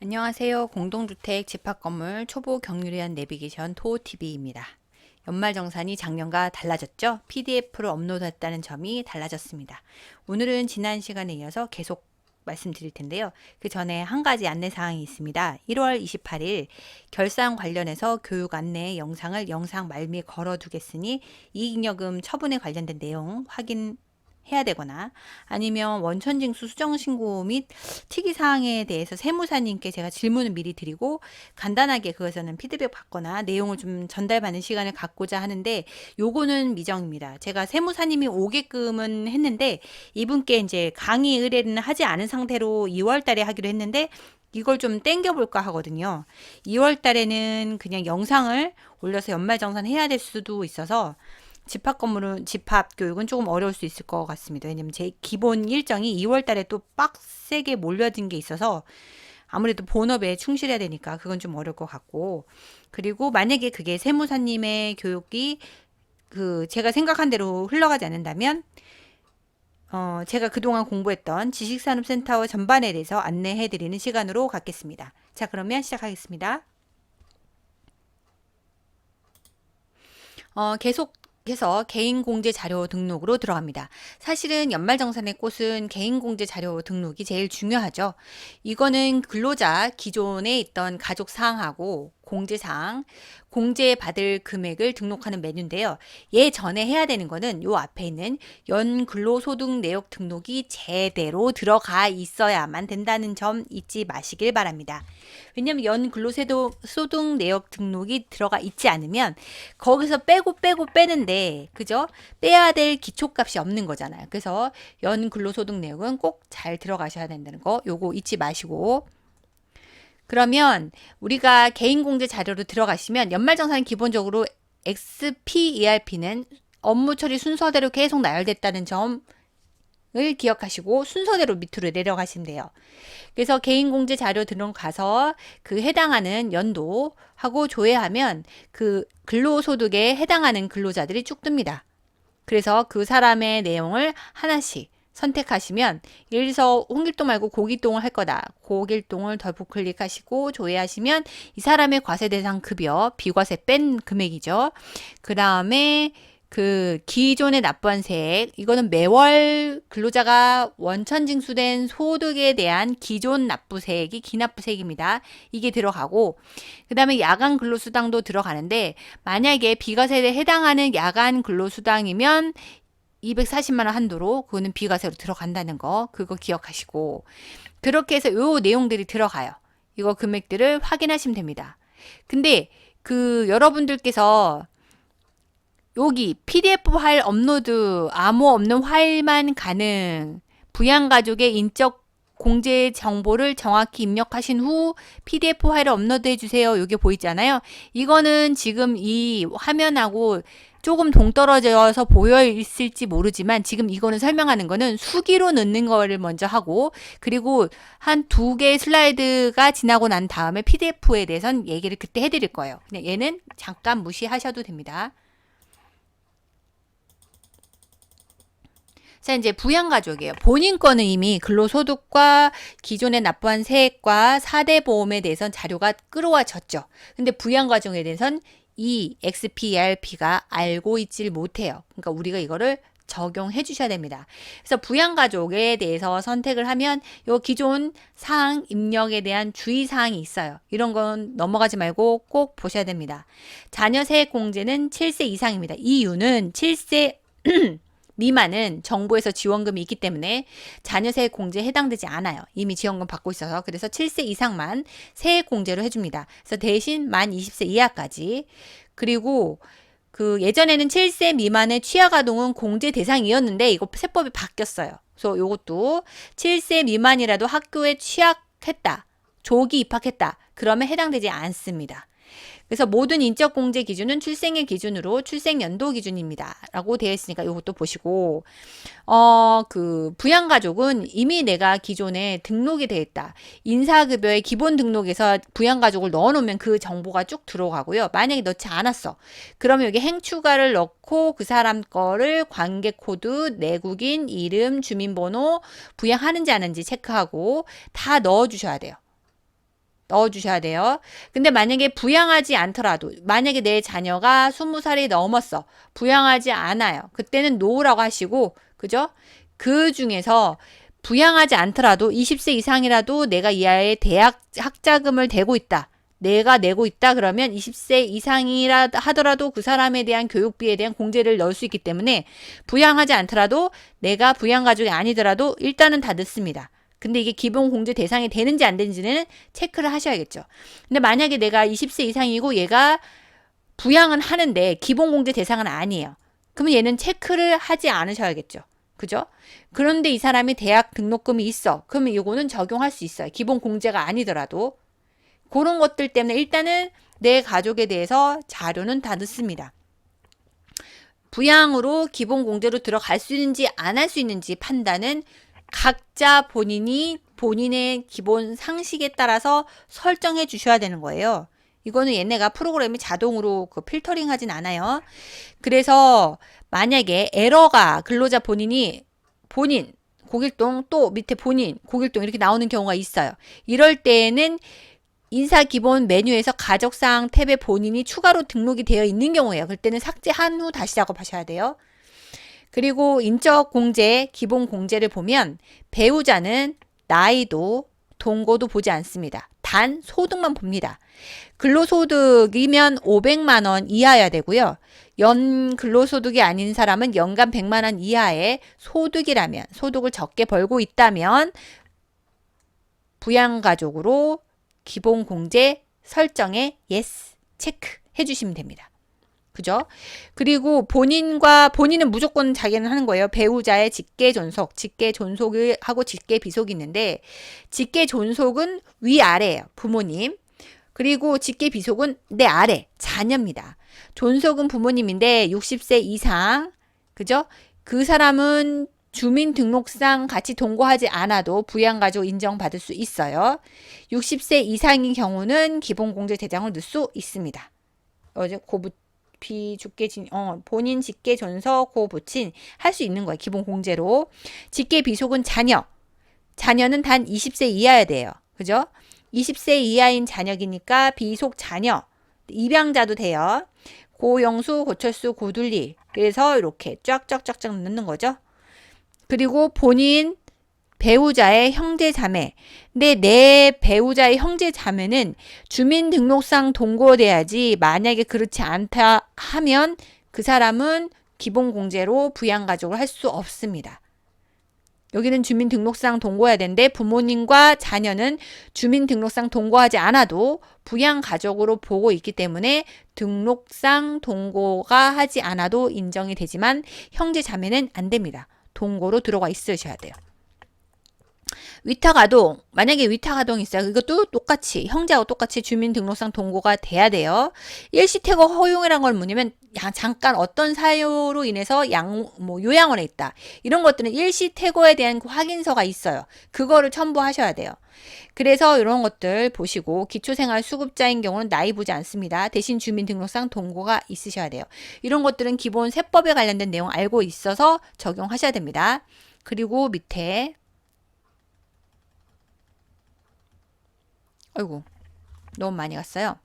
안녕하세요. 공동주택 집합건물 초보 경유에 대한 내비게이션 토TV입니다. 연말정산이 작년과 달라졌죠? PDF로 업로드했다는 점이 달라졌습니다. 오늘은 지난 시간에 이어서 계속 말씀드릴 텐데요. 그 전에 한 가지 안내사항이 있습니다. 1월 28일 결산 관련해서 교육 안내 영상을 영상 말미에 걸어두겠으니 이익여금 처분에 관련된 내용 확인 해야 되거나 아니면 원천징수 수정신고 및 특이사항에 대해서 세무사님께 제가 질문을 미리 드리고 간단하게 그것에는 피드백 받거나 내용을 좀 전달받는 시간을 갖고자 하는데 요거는 미정입니다. 제가 세무사님이 오게끔은 했는데 이분께 이제 강의 의뢰는 하지 않은 상태로 2월 달에 하기로 했는데 이걸 좀 땡겨볼까 하거든요. 2월 달에는 그냥 영상을 올려서 연말정산 해야 될 수도 있어서 집합교육은 조금 어려울 수 있을 것 같습니다. 왜냐면 제 기본 일정이 2월 달에 또 빡세게 몰려진 게 있어서 아무래도 본업에 충실해야 되니까 그건 좀 어려울 것 같고, 그리고 만약에 그게 세무사님의 교육이 제가 생각한 대로 흘러가지 않는다면 제가 그동안 공부했던 지식산업센터 전반에 대해서 안내해드리는 시간으로 갖겠습니다. 자, 그러면 시작하겠습니다. 계속해서 개인공제 자료 등록으로 들어갑니다. 사실은 연말정산의 꽃은 개인공제 자료 등록이 제일 중요하죠. 이거는 근로자 기존에 있던 가족사항하고 공제사항, 공제받을 금액을 등록하는 메뉴인데요. 예전에 해야 되는 거는 요 앞에 있는 연근로소득 내역 등록이 제대로 들어가 있어야만 된다는 점 잊지 마시길 바랍니다. 왜냐하면 연근로소득 내역 등록이 들어가 있지 않으면 거기서 빼고 빼는데, 그죠? 빼야 될 기초값이 없는 거잖아요. 그래서 연근로소득 내역은 꼭 잘 들어가셔야 된다는 거 요거 잊지 마시고, 그러면 우리가 개인공제 자료로 들어가시면 연말정산은 기본적으로 XPERP는 업무 처리 순서대로 계속 나열됐다는 점을 기억하시고 순서대로 밑으로 내려가시면 돼요. 그래서 개인공제 자료 들어가서 그 해당하는 연도하고 조회하면 그 근로소득에 해당하는 근로자들이 쭉 뜹니다. 그래서 그 사람의 내용을 하나씩 선택하시면, 예를 들어서 홍길동 말고 고길동을 할 거다. 고길동을 더블 클릭하시고 조회하시면 이 사람의 과세 대상 급여, 비과세 뺀 금액이죠. 그 다음에 그 기존에 납부한 세액, 이거는 매월 근로자가 원천 징수된 소득에 대한 기존 납부세액이 기납부세액입니다. 이게 들어가고, 그 다음에 야간 근로수당도 들어가는데 만약에 비과세에 해당하는 야간 근로수당이면 240만 원 한도로 그거는 비과세로 들어간다는 거, 그거 기억하시고, 그렇게 해서 요 내용들이 들어가요. 이거 금액들을 확인하시면 됩니다. 근데 여러분들께서 여기 PDF 파일 업로드, 암호 없는 파일만 가능, 부양가족의 인적 공제 정보를 정확히 입력하신 후 PDF 파일을 업로드 해주세요. 이게 보이잖아요. 이거는 지금 이 화면하고 조금 동떨어져서 보여 있을지 모르지만 지금 이거는 설명하는 거는 수기로 넣는 거를 먼저 하고, 그리고 한 2개의 슬라이드가 지나고 난 다음에 PDF에 대해서는 얘기를 그때 해드릴 거예요. 그냥 얘는 잠깐 무시하셔도 됩니다. 자, 이제 부양가족이에요. 본인 거는 이미 근로소득과 기존에 납부한 세액과 4대 보험에 대해서는 자료가 끌어와졌죠. 근데 부양가족에 대해서는 이 XPRP가 알고 있질 못해요. 그러니까 우리가 이거를 적용해 주셔야 됩니다. 그래서 부양가족에 대해서 선택을 하면 요 기존 사항 입력에 대한 주의사항이 있어요. 이런 건 넘어가지 말고 꼭 보셔야 됩니다. 자녀 세액 공제는 7세 이상입니다. 이유는 7세 미만은 정부에서 지원금이 있기 때문에 자녀 세액 공제에 해당되지 않아요. 이미 지원금 받고 있어서. 그래서 7세 이상만 세액 공제로 해줍니다. 그래서 대신 만 20세 이하까지. 그리고 예전에는 7세 미만의 취약아동은 공제 대상이었는데 이거 세법이 바뀌었어요. 그래서 이것도 7세 미만이라도 학교에 취약했다, 조기 입학했다, 그러면 해당되지 않습니다. 그래서 모든 인적공제 기준은 출생일 기준으로 출생연도 기준입니다. 라고 되어 있으니까 이것도 보시고, 부양가족은 이미 내가 기존에 등록이 되어 있다. 인사급여의 기본 등록에서 부양가족을 넣어놓으면 그 정보가 쭉 들어가고요. 만약에 넣지 않았어. 그러면 여기 행추가를 넣고 그 사람 거를 관계코드, 내국인, 이름, 주민번호, 부양하는지 안 하는지 체크하고 다 넣어주셔야 돼요. 넣어주셔야 돼요. 근데 만약에 부양하지 않더라도, 만약에 내 자녀가 20살이 넘었어. 부양하지 않아요. 그때는 노라고 하시고, 그죠? 그 중에서 부양하지 않더라도 20세 이상이라도 내가 이 아이의 대학 학자금을 대고 있다. 내가 내고 있다 그러면 20세 이상이라 하더라도 그 사람에 대한 교육비에 대한 공제를 넣을 수 있기 때문에 부양하지 않더라도 내가 부양가족이 아니더라도 일단은 다 넣습니다. 근데 이게 기본 공제 대상이 되는지 안 되는지는 체크를 하셔야겠죠. 근데 만약에 내가 20세 이상이고 얘가 부양은 하는데 기본 공제 대상은 아니에요. 그러면 얘는 체크를 하지 않으셔야겠죠. 그죠? 그런데 이 사람이 대학 등록금이 있어. 그러면 이거는 적용할 수 있어요. 기본 공제가 아니더라도. 그런 것들 때문에 일단은 내 가족에 대해서 자료는 다 넣습니다. 부양으로 기본 공제로 들어갈 수 있는지 안 할 수 있는지 판단은 각자 본인의 기본 상식에 따라서 설정해 주셔야 되는 거예요. 이거는 얘네가 프로그램이 자동으로 그 필터링 하진 않아요. 그래서 만약에 에러가 근로자 본인 고길동 또 밑에 본인 고길동 이렇게 나오는 경우가 있어요. 이럴 때에는 인사 기본 메뉴에서 가족사항 탭에 본인이 추가로 등록이 되어 있는 경우예요. 그때는 삭제한 후 다시 작업하셔야 돼요. 그리고 인적 공제, 기본 공제를 보면 배우자는 나이도 동거도 보지 않습니다. 단 소득만 봅니다. 근로소득이면 500만 원 이하여야 되고요. 연 근로소득이 아닌 사람은 연간 100만 원 이하의 소득이라면, 소득을 적게 벌고 있다면 부양가족으로 기본 공제 설정에 yes 체크 해주시면 됩니다. 그죠? 그리고 본인은 무조건 자기는 하는 거예요. 배우자의 직계 존속, 직계 존속을 하고 직계 비속이 있는데 직계 존속은 위아래예요. 부모님. 그리고 직계 비속은 내 아래 자녀입니다. 존속은 부모님인데 60세 이상, 그죠? 그 사람은 주민등록상 같이 동거하지 않아도 부양가족 인정받을 수 있어요. 60세 이상인 경우는 기본공제 대상을 넣을 수 있습니다. 어제 본인 직계 존속 고부친 할 수 있는 거예요. 기본 공제로. 직계 비속은 자녀는 단 20세 이하여야 돼요. 그죠? 20세 이하인 자녀이니까 비속 자녀 입양자도 돼요. 고영수, 고철수, 고둘리 그래서 이렇게 쫙쫙쫙쫙 넣는 거죠. 그리고 본인 배우자의 형제 자매. 근데 내 배우자의 형제 자매는 주민등록상 동거돼야지 만약에 그렇지 않다 하면 그 사람은 기본공제로 부양가족을 할 수 없습니다. 여기는 주민등록상 동거해야 되는데 부모님과 자녀는 주민등록상 동거하지 않아도 부양가족으로 보고 있기 때문에 등록상 동거가 하지 않아도 인정이 되지만 형제 자매는 안 됩니다. 동거로 들어가 있으셔야 돼요. 위탁아동, 만약에 위탁아동이 있어요. 이것도 똑같이 형제하고 똑같이 주민등록상 동거가 돼야 돼요. 일시퇴거 허용이란 걸 뭐냐면 잠깐 어떤 사유로 인해서 요양원에 있다. 이런 것들은 일시퇴거에 대한 확인서가 있어요. 그거를 첨부하셔야 돼요. 그래서 이런 것들 보시고 기초생활수급자인 경우는 나이 보지 않습니다. 대신 주민등록상 동거가 있으셔야 돼요. 이런 것들은 기본 세법에 관련된 내용 알고 있어서 적용하셔야 됩니다. 그리고 밑에 아이고 너무 많이 갔어요.